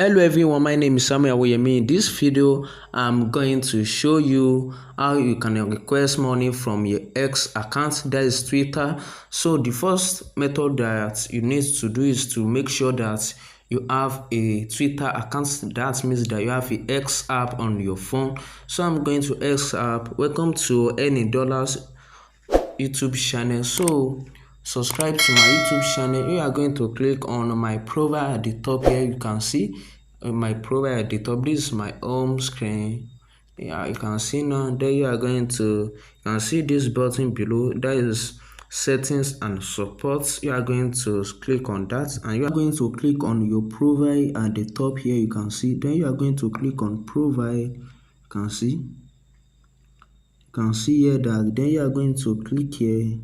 Hello everyone, my name is Samuel Awoyemi. In this video, I'm going to show you how you can request money from your X account, that is Twitter. So the first method that you need to do is to make sure that you have a Twitter account. That means that you have a X app on your phone. So I'm going to X app. Welcome to Any Dollars YouTube channel. So subscribe to my YouTube channel. You are going to click on my profile at the top here. You can see my profile at the top. This is my home screen. Yeah, you can see now. There you are going to, you can see this button below. That is settings and support. You are going to click on that, and you are going to click on your profile at the top here. You can see. Then you are going to click on profile. You can see. You can see here that then you are going to click here.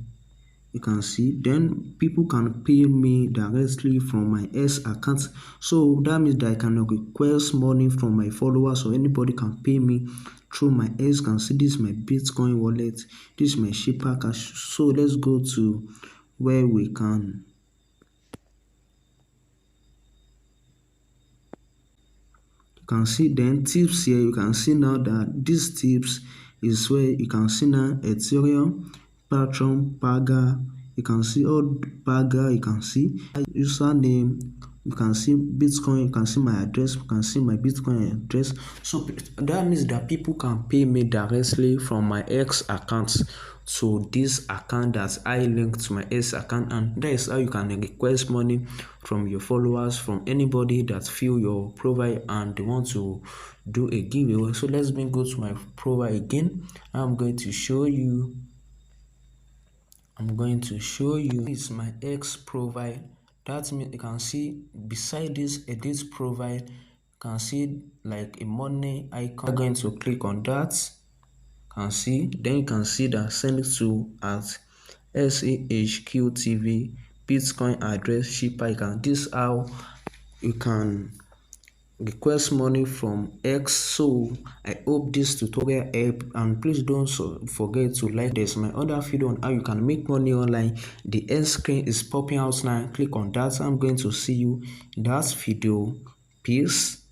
You can see then people can pay me directly from my S account. So that means that I can request money from my followers, or anybody can pay me through my S. Can see this is my Bitcoin wallet, this is my Shiba cash. So let's go to where we can see then tips here. You can see now that these tips is where you can see now Ethereum, Patreon, Paga. You can see all Paga. You can see username. You can see Bitcoin. You can see my address. You can see my Bitcoin address. So that means that people can pay me directly from my X account to this account that I link to my S account, and that is how you can request money from your followers, from anybody that feel your profile and they want to do a giveaway. So let's go to my profile again. I'm going to show you this is my X profile. That means you can see beside this edit profile, you can see like a money icon. I'm going to click on that. Can see, then you can see that send it to at SAHQTV Bitcoin address Shiba. You can, this how you can request money from X. So I hope this tutorial help, and please don't forget to like this. My other video on how you can make money online, the end screen is popping out now. Click on that. I'm going to see you in that video. Peace.